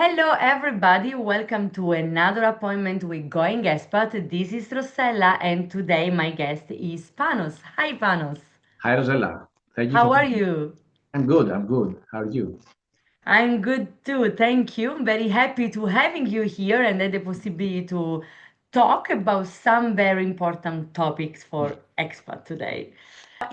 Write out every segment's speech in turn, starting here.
Hello, everybody. Welcome to another appointment with Going Expat. This is Rossella, and today my guest is Panos. Hi, Panos. Hi, Rossella. Thank you for How are coming. you? I'm good. I'm good. How are you? I'm good too. Thank you. I'm very happy to having you here and the possibility to talk about some very important topics for expat today.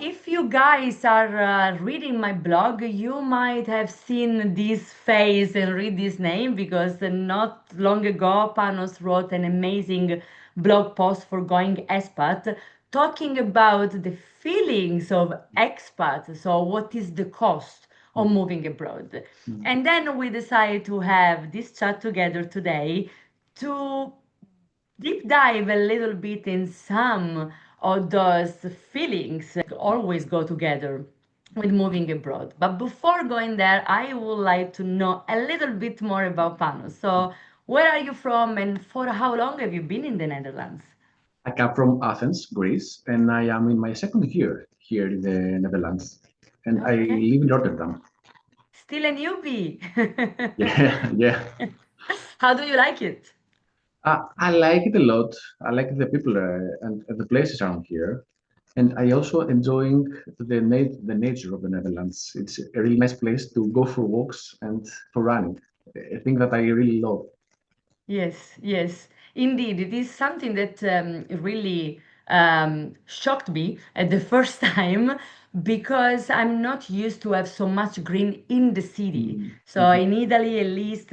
If you guys are reading my blog, you might have seen this face and read this name because not long ago Panos wrote an amazing blog post for Going Expat talking about the feelings of expats. So, what is the cost of moving abroad? Mm. And then we decided to have this chat together today to deep dive a little bit in some of those feelings that always go together with moving abroad. But before going there, I would like to know a little bit more about Panos. So, where are you from and for how long have you been in the Netherlands? I come from Athens, Greece, and I am in my second year here in the Netherlands. And I Okay. live in Rotterdam. Still a newbie. Yeah, yeah. How do you like it? I like it a lot. I like the people and the places around here. And I also enjoying the nature of the Netherlands. It's a really nice place to go for walks and for running. A thing that I really love. Yes, yes, indeed. It is something that really shocked me at the first time because I'm not used to have so much green in the city. Mm. So in Italy, at least,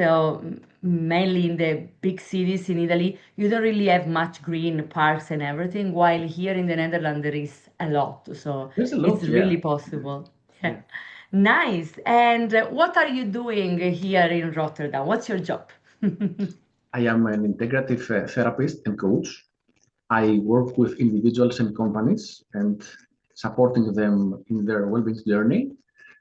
mainly in the big cities in Italy, you don't really have much green parks and everything. While here in the Netherlands, there is a lot. So There's a it's lot, yeah. really possible. Yeah. Yeah. Nice. And what are you doing here in Rotterdam? What's your job? I am an integrative therapist and coach. I work with individuals and companies and supporting them in their well-being journey.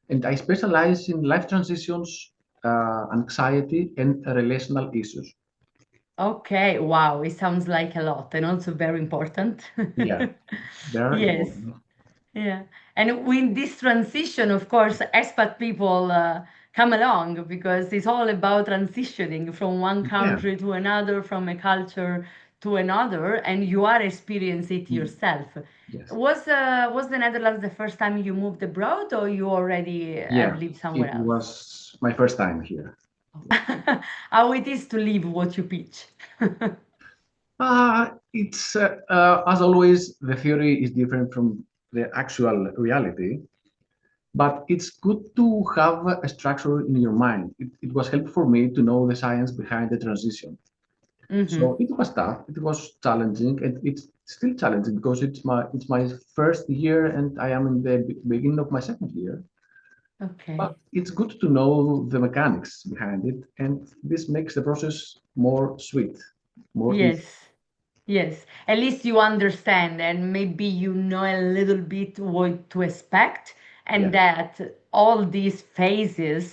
And I specialize in life transitions, anxiety, and relational issues. Okay, wow, it sounds like a lot and also very important. Yeah, very Yes, important. yeah. And with this transition, of course, expat people come along because it's all about transitioning from one Yeah. country to another, from a culture to another, and you are experiencing it Mm. yourself. Yes. Was the Netherlands the first time you moved abroad, or you already have Yeah. lived somewhere It else? was my first time here. How it is to live what you pitch. It's as always, the theory is different from the actual reality. But it's good to have a structure in your mind. It was helpful for me to know the science behind the transition. So Hmm. it was tough, it was challenging, and it's still challenging because it's my first year and I am in the beginning of my second year. But Okay. it's good to know the mechanics behind it, and this makes the process more sweet, more easy. Yes. Yes, at least you understand and maybe you know a little bit what to expect, and Yeah, that all these phases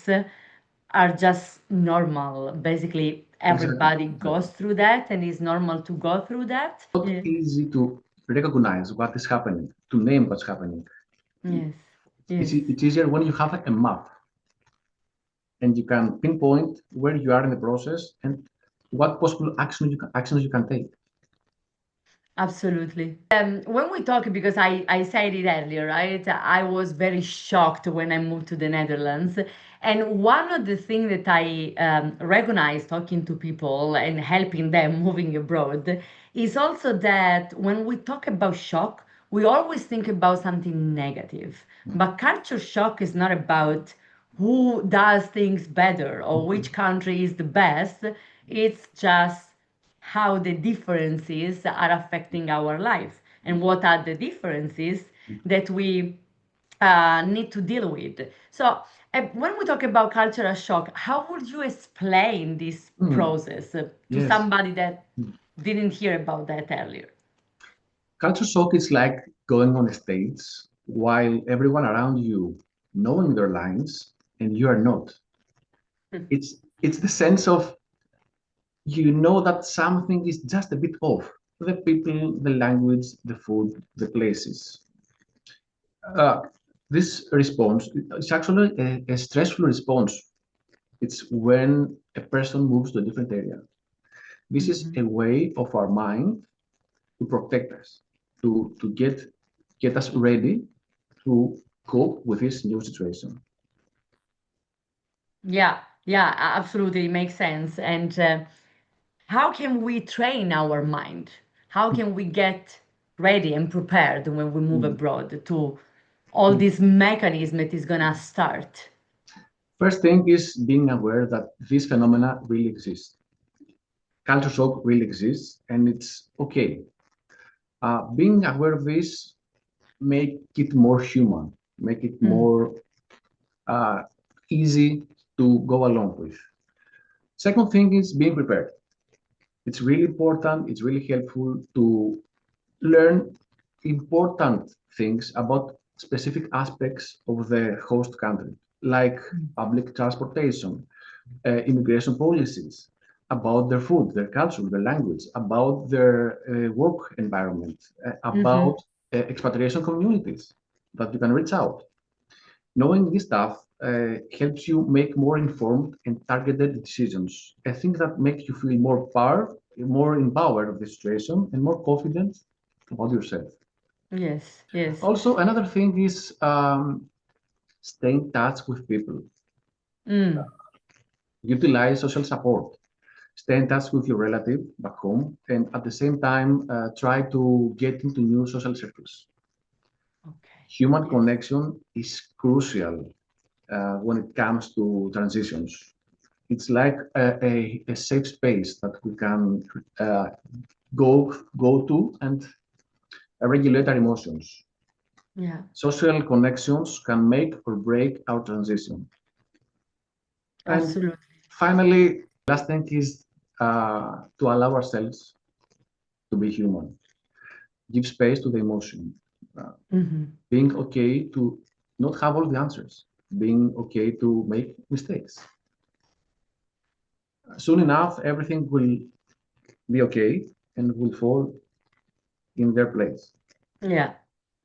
are just normal. Basically, exactly. everybody Exactly. goes through that, and it's normal to go through that. Not Yeah. easy to recognize what is happening, to name what's happening. Yes, It's, yes, it's easier when you have a map and you can pinpoint where you are in the process and what possible actions you can take. absolutely. When we talk, because I said it earlier, right? I was very shocked when I moved to the Netherlands. And one of the things that I recognize talking to people and helping them moving abroad is also that when we talk about shock, we always think about something negative. But culture shock is not about who does things better or which country is the best. It's just how the differences are affecting our life and what are the differences that we need to deal with. So, when we talk about cultural shock, how would you explain this Hmm. process to Yes. somebody that didn't hear about that earlier? Culture shock is like going on a stage while everyone around you knowing their lines and you are not. It's the sense of you know that something is just a bit off. The people, the language, the food, the places. Uh, this response is actually a stressful response. It's when a person moves to a different area. This is a way of our mind to protect us, to get us ready to cope with this new situation. Yeah, yeah, absolutely makes sense. And how can we train our mind? How can we get ready and prepared when we move Mm. abroad to all Mm. this mechanism that is gonna start? First thing is being aware that this phenomena really exists. Culture shock really exists, and it's okay. Being aware of this make it more human, make it Mm, more uh, easy to go along with. Second thing is being prepared. It's really important, it's really helpful to learn important things about specific aspects of the host country, like mm, public transportation, immigration policies, about their food, their culture, their language, about their work environment, about mhm. expatriation communities that you can reach out. Knowing this stuff helps you make more informed and targeted decisions. I think that makes you feel more empowered of the situation, and more confident about yourself. Yes, yes. Also, another thing is stay in touch with people. Mm, Utilize social support. Stay in touch with your relative back home, and at the same time, try to get into new social circles. okay. Human Yes. connection is crucial when it comes to transitions. It's like a safe space that we can uh, go to and regulate our emotions. Yeah, Social connections can make or break our transition. And absolutely. finally, last thing is to allow ourselves to be human. Give space to the emotion. Uh, Hmm. Being okay to not have all the answers. Being okay to make mistakes. Soon enough, everything will be okay and will fall in their place. Yeah.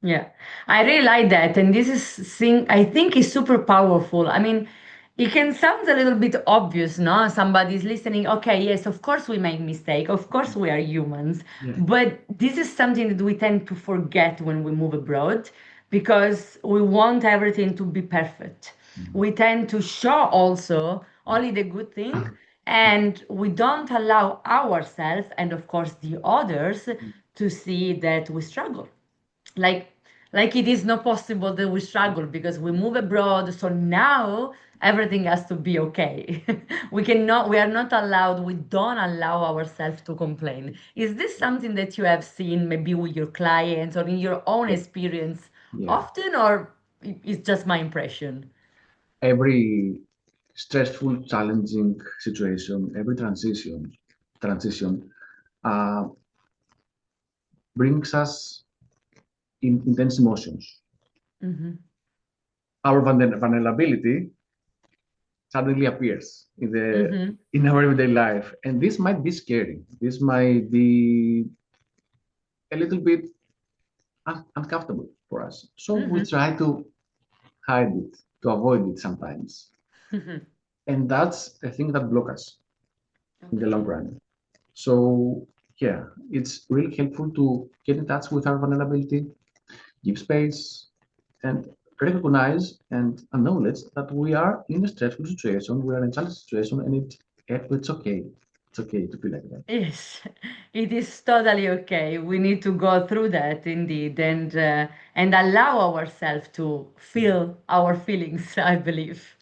Yeah, I really like that, and this is thing I think is super powerful. I mean, it can sound a little bit obvious, no? Somebody's listening. Okay, yes, of course we make mistake. Of course we are humans, Yeah. but this is something that we tend to forget when we move abroad because we want everything to be perfect. We tend to show also only the good thing, and we don't allow ourselves and of course the others to see that we struggle like like it is not possible that we struggle because we move abroad, so now everything has to be okay. We are not allowed, we don't allow ourselves to complain. Is this something that you have seen maybe with your clients or in your own Yeah. experience Yeah. often, or it's just my impression? Every stressful, challenging situation, every transition uh, brings us intense emotions. Mm-hmm. Our vulnerability suddenly appears Mm-hmm. in our everyday life, and this might be scary. This might be a little bit uncomfortable for us. So we Mm-hmm. try to hide it, to avoid it sometimes, and that's a thing that blocks us in the long Okay. run. So yeah, it's really helpful to get in touch with our vulnerability, give space, and recognize and acknowledge that we are in a stressful situation, we are in a challenging situation, and it's okay. It's okay to feel like that. Yes, it is totally okay. We need to go through that indeed and allow ourselves to feel our feelings, I believe.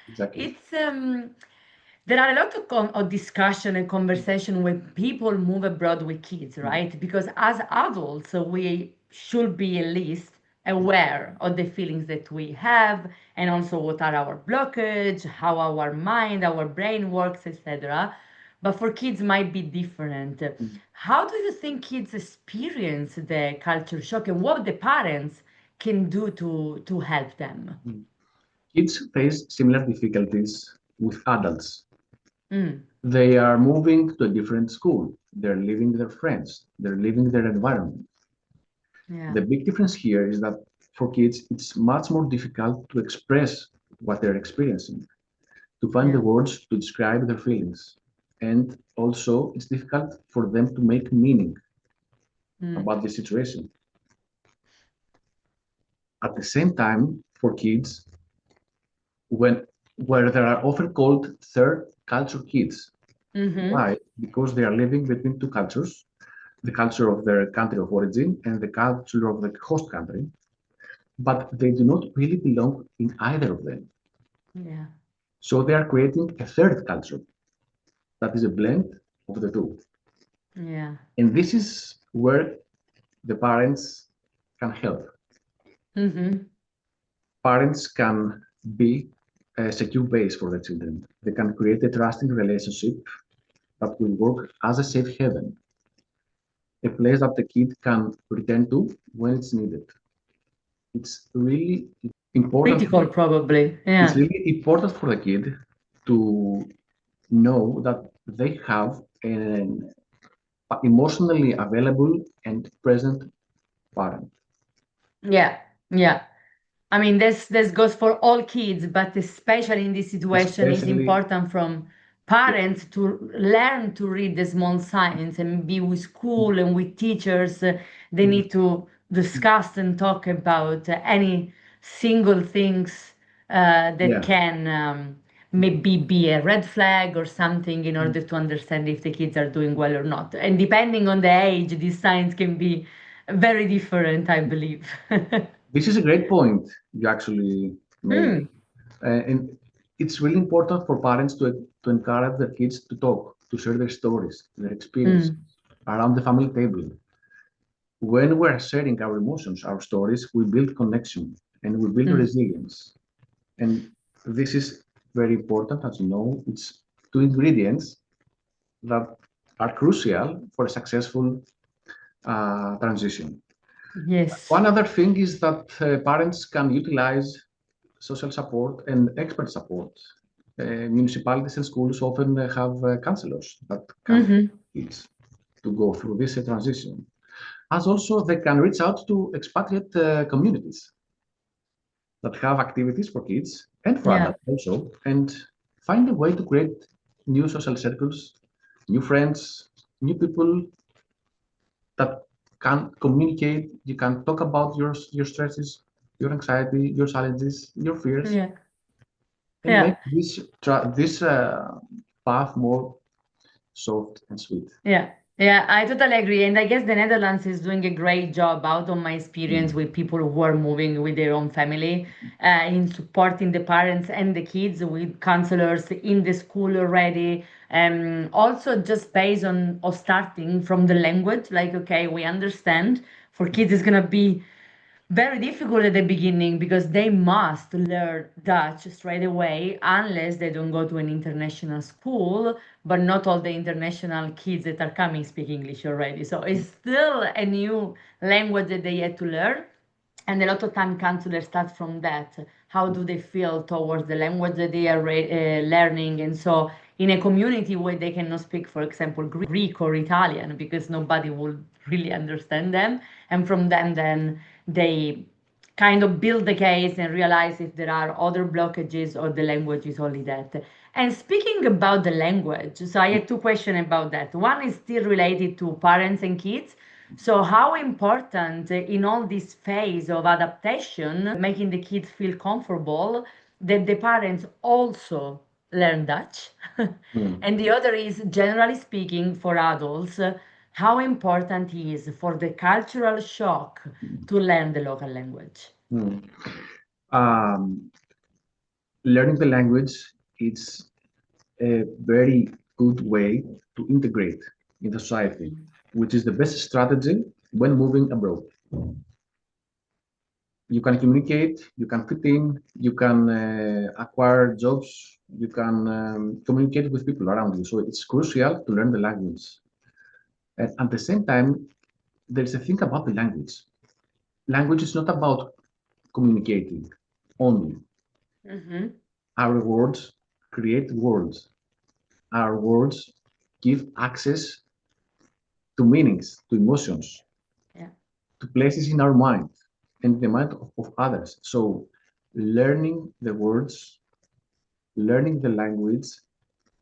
Exactly. It's there are a lot of discussion and conversation when people move abroad with kids, Mm. right? Because as adults, we should be at least aware of the feelings that we have and also what are our blockage, how our mind, our brain works, etc. But for kids might be different. Mm. How do you think kids experience the culture shock and what the parents can do to help them? Mm. Kids face similar difficulties with adults. Mm, They are moving to a different school. They're leaving their friends. They're leaving their environment. yeah. The big difference here is that for kids, it's much more difficult to express what they're experiencing. to find the Yeah. words to describe their feelings. And also, it's difficult for them to make meaning Mm. about the situation. At the same time, for kids, when where they are often called third culture kids. Mm-hmm. Why? Because they are living between two cultures, the culture of their country of origin and the culture of the host country, but they do not really belong in either of them. Yeah. So they are creating a third culture that is a blend of the two. Yeah. And this is where the parents can help. Mm-hmm. Parents can be a secure base for their children. They can create a trusting relationship that will work as a safe haven, a place that the kid can return to when it's needed. It's really important Critical, for probably. it's Yeah. really important for the kid to know that they have an emotionally available and present parent, Yeah. Yeah. I mean, this goes for all kids, but especially in this situation, it's especially important from yeah, parents to learn to read the small signs and be with school and with teachers. They need to discuss and talk about any single things that yeah. can maybe be a red flag or something in order to understand if the kids are doing well or not. And depending on the age, these signs can be very different, I believe. This is a great point you actually made. Hmm. And it's really important for parents to encourage their kids to talk, to share their stories, their experience Mm, around the family table. When we're sharing our emotions, our stories, we build connection and we build mm. resilience. And this is very important, as you know. It's two ingredients that are crucial for a successful transition. Yes. One other thing is that parents can utilize social support and expert support. Municipalities and schools often have counselors that can help Mm-hmm. kids to go through this transition. As also, they can reach out to expatriate communities that have activities for kids and for Yeah. adults also, and find a way to create new social circles, new friends, new people that can communicate. You can talk about your stresses, your anxiety, your challenges, your fears, Yeah. and make Yeah. this path more soft and sweet. Yeah. Yeah, I totally agree. And I guess the Netherlands is doing a great job out of my experience Mm. with people who are moving with their own family in supporting the parents and the kids with counselors in the school already. Also just based on or starting from the language, like, okay, we understand for kids it's gonna be very difficult at the beginning because they must learn Dutch straight away unless they don't go to an international school. But not all the international kids that are coming speak English already. So it's still a new language that they had to learn. And a lot of time counselors start from that. How do they feel towards the language that they are learning? And so in a community where they cannot speak, for example, Greek or Italian, because nobody will really understand them. And from then they kind of build the case and realize if there are other blockages or the language is only that. And speaking about the language, so I had two questions about that. One is still related to parents and kids. So, how important in all this phase of adaptation, making the kids feel comfortable, that the parents also learn Dutch? Mm. And the other is, generally speaking, for adults, how important it is for the cultural shock to learn the local language. Mm. Um, Learning the language is a very good way to integrate in the society, which is the best strategy when moving abroad. You can communicate, you can fit in, you can acquire jobs, you can communicate with people around you. So it's crucial to learn the language. And at the same time, there's a thing about the language. Language is not about communicating only. Mm-hmm. Our words create worlds. Our words give access to meanings, to emotions, Yeah. to places in our mind and the mind of others. So learning the words learning the language,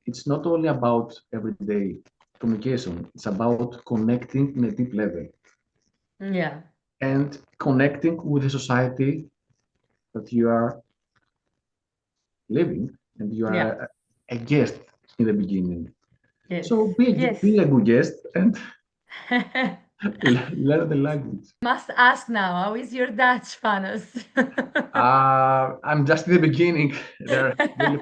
it's not only about everyday communication, it's about connecting in a deep level Yeah. and connecting with the society that you are living and you are Yeah. a guest in the beginning. Yes. So Yes. be a good guest and learn the language. Must ask now, how is your Dutch, Panos? I'm just in the beginning. They're really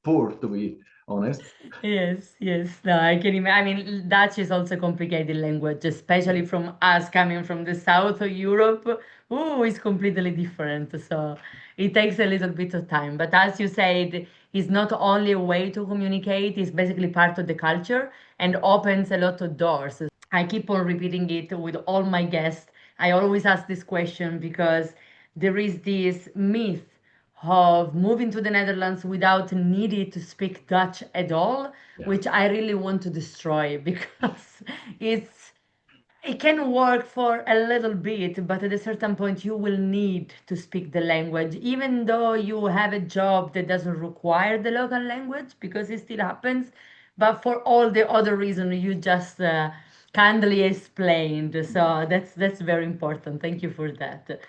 poor, to be honest. Yes, yes. No, I can imagine. I mean, Dutch is also a complicated language, especially from us coming from the south of Europe. Oh, it's completely different. So it takes a little bit of time. But as you said, it's not only a way to communicate, it's basically part of the culture and opens a lot of doors. I keep on repeating it with all my guests. I always ask this question because there is this myth of moving to the Netherlands without needing to speak Dutch at all, Yeah. which I really want to destroy because it's it can work for a little bit, but at a certain point you will need to speak the language, even though you have a job that doesn't require the local language, because it still happens. But for all the other reasons you just kindly explained, so that's very important. Thank you for that.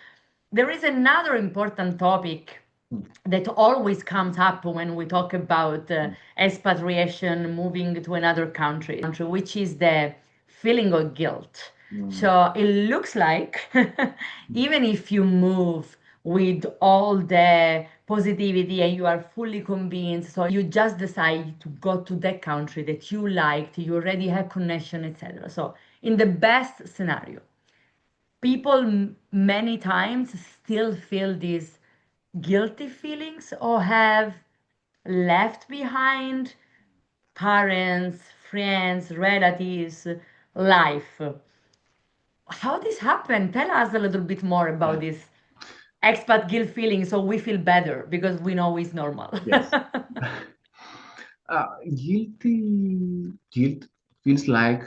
There is another important topic Mm, that always comes up when we talk about mm, expatriation, moving to another country, which is the feeling of guilt. mm, So it looks like mm. even if you move with all the positivity and you are fully convinced, so you just decide to go to that country that you liked, you already have connection, etc. So in the best scenario, people many times still feel these guilty feelings or have left behind parents, friends, relatives, life. How this happened? Tell us a little bit more Yeah. about this expat guilt feeling so we feel better because we know it's normal. Yes. Guilt feels like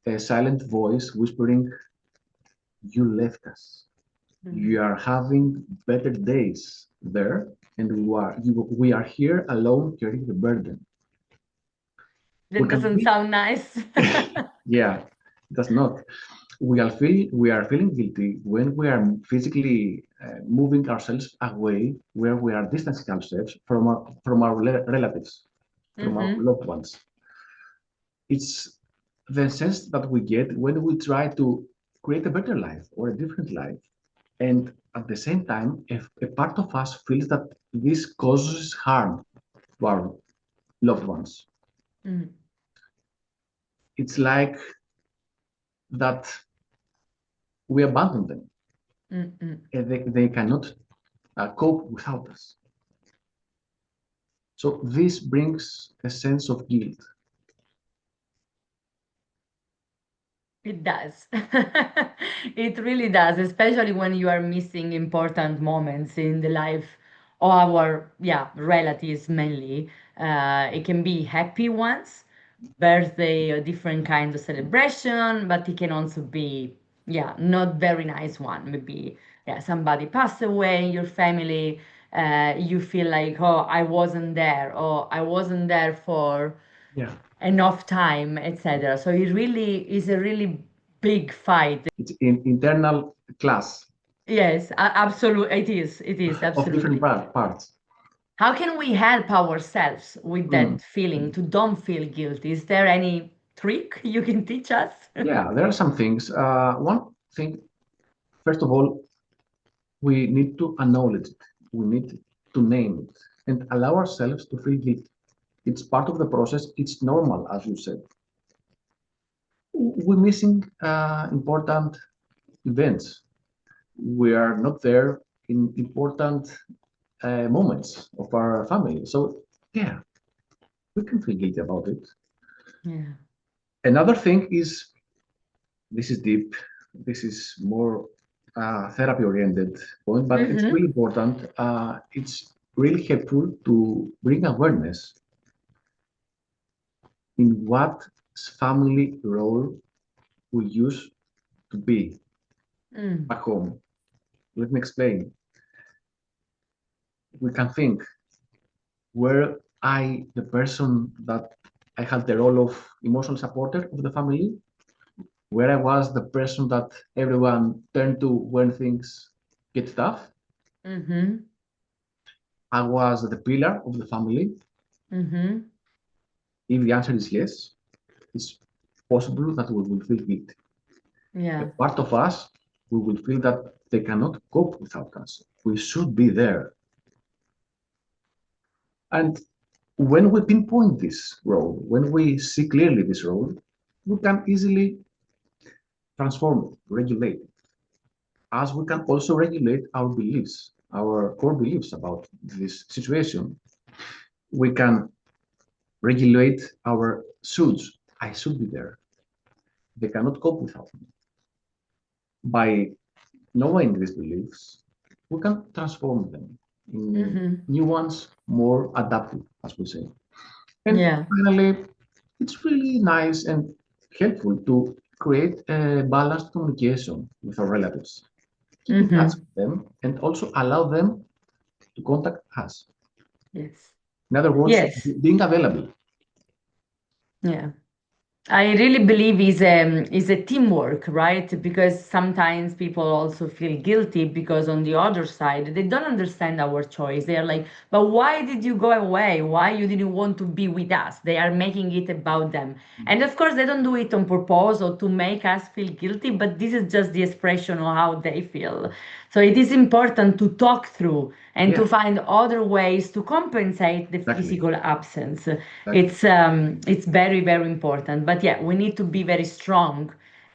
a silent voice whispering, "You left us. You Mhm. are having better days there, and we are here alone carrying the burden." We That can doesn't feel, sound nice. yeah, it does not. We are feeling guilty when we are physically moving ourselves away, where we are distancing ourselves from our relatives, from our Hmm. loved ones. It's the sense that we get when we try to create a better life or a different life. And at the same time, if a part of us feels that this causes harm to our loved ones, Mm, it's like that we abandon them mm, mm. and they cannot cope without us. So this brings a sense of guilt. It does. It really does, especially when you are missing important moments in the life of our, yeah, relatives mainly. It can be happy ones, birthday or different kinds of celebration, but it can also be, yeah, not very nice one. Maybe, yeah, somebody passed away in your family. You feel like, oh, I wasn't there, or I wasn't there for Yeah, enough time, etc. So it really is a really big fight. it's in internal class Yes, absolutely. It is. It is of different absolutely. parts. How can we help ourselves with Mm. that feeling to don't feel guilty? Is there any trick you can teach us? Yeah, there are some things. One thing, first of all, we need to acknowledge it. We need to name it and allow ourselves to feel guilty. It's part of the process. It's normal, as you said. We're missing important events. We are not there in important moments of our family. So, yeah, we can feel guilty about it. Yeah. Another thing is this is deep. This is more therapy oriented point, but it's Mm-hmm. really important. It's really helpful to bring awareness in what family role we used to be Mm. back home. Let me explain. We can think. Were I the person that I had the role of emotional supporter of the family, where I was the person that everyone turned to when things get tough? Mm-hmm. I was the pillar of the family. Mm-hmm. If the answer is yes, it's possible that we will feel guilty. A Yeah. part of us, we will feel that they cannot cope without us. We should be there. And when we pinpoint this role, when we see clearly this role, we can easily transform it, regulate it, as we can also regulate our beliefs, our core beliefs about this situation. We can regulate our shoulds. I should be there. They cannot cope without me. By knowing these beliefs, we can transform them in Mm-hmm. new ones, more adaptive, as we say. And Yeah. finally, it's really nice and helpful to create a balanced communication with our relatives. Keep in touch Mm-hmm. with them and also allow them to contact us. Yes. In other words, Yes. being available. Yeah. I really believe is a teamwork, right? Because sometimes people also feel guilty because on the other side they don't understand our choice. They are like, "But why did you go away? Why you didn't want to be with us?" They are making it about them, and of course they don't do it on purpose or to make us feel guilty. But this is just the expression of how they feel. So it is important to talk through and to Yeah, find other ways to compensate the exactly. physical absence. Exactly. It's very very important. But yeah, we need to be very strong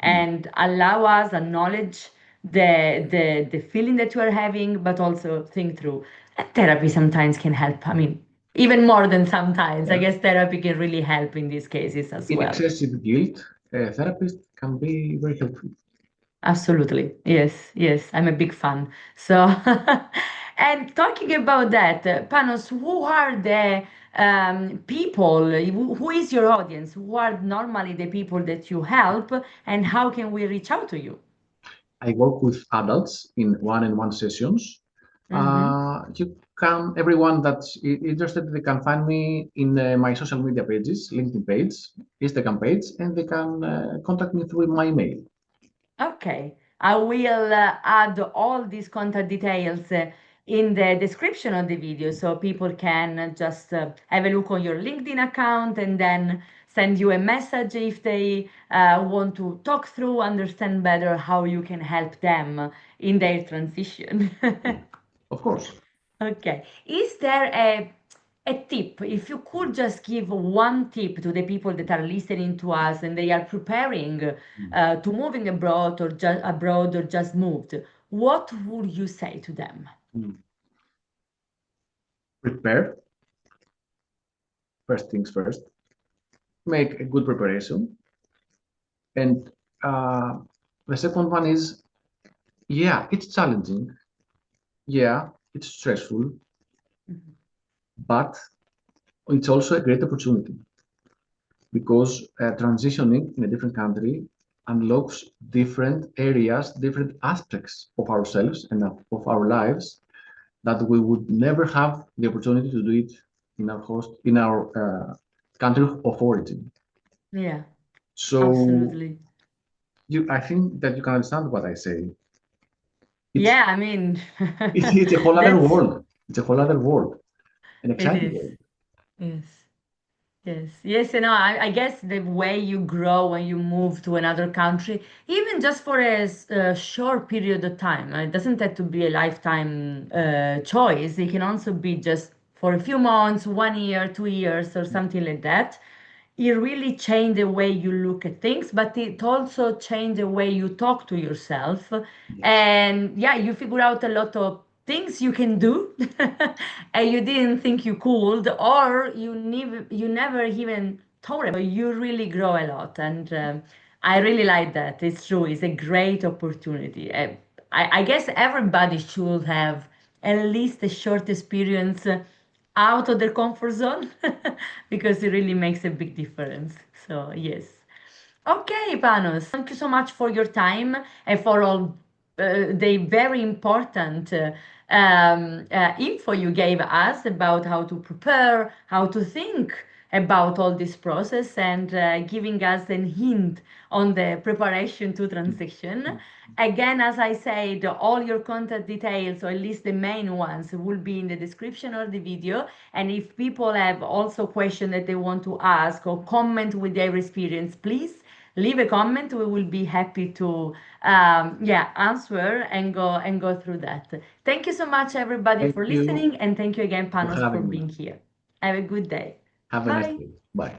Mm. and allow us acknowledge the feeling that you are having, but also think through. And therapy sometimes can help. I mean, even more than sometimes. I Yeah. guess therapy can really help in these cases as In well. excessive guilt, a therapist can be very helpful. Absolutely. Yes, yes, I'm a big fan. So, and talking about that, Panos, who are the people, who is your audience? Who are normally the people that you help, and how can we reach out to you? I work with adults in one-on-one sessions. Mm-hmm. Everyone that's interested, they can find me in my social media pages, LinkedIn page, Instagram page, and they can contact me through my email. Okay, I will add all these contact details in the description of the video so people can just have a look on your LinkedIn account and then send you a message if they want to talk through, understand better how you can help them in their transition. Of course. Okay. Is there a tip? If you could just give one tip to the people that are listening to us and they are preparing to moving abroad or just abroad or just moved, what would you say to them? Mm. Prepare, first things first. Make a good preparation. And uh, the second one is, yeah, it's challenging. Yeah, it's stressful, Mhm. but it's also a great opportunity because transitioning in a different country unlocks different areas, different aspects of ourselves and of our lives that we would never have the opportunity to do it in our country of origin. Yeah, So absolutely. I think that you can understand what I say. It's Yeah, I mean, it's a whole other that's world. It's a whole other world, an it exciting is. world. Yes. Yes, yes, I guess the way you grow when you move to another country, even just for a short period of time, it doesn't have to be a lifetime choice. It can also be just for a few months, 1 year, 2 years, or something like that. It really changed the way you look at things, but it also changed the way you talk to yourself. Yes. And yeah, you figure out a lot of things you can do and you didn't think you could, or you never even thought about. You really grow a lot, and I really like that. It's true. It's a great opportunity. I guess everybody should have at least a short experience out of their comfort zone because it really makes a big difference. So, yes. Okay, Panos, thank you so much for your time and for all. the very important info you gave us about how to prepare, how to think about all this process, and giving us a hint on the preparation to transition. Again, as I said, all your contact details, or at least the main ones, will be in the description of the video. And if people have also questions that they want to ask or comment with their experience, please leave a comment. We will be happy to yeah, answer and go through that. Thank you so much, everybody, Thank for you listening, and thank you again, for Panos, for having me. being here. Have a good day. Have a nice Bye. day. Bye.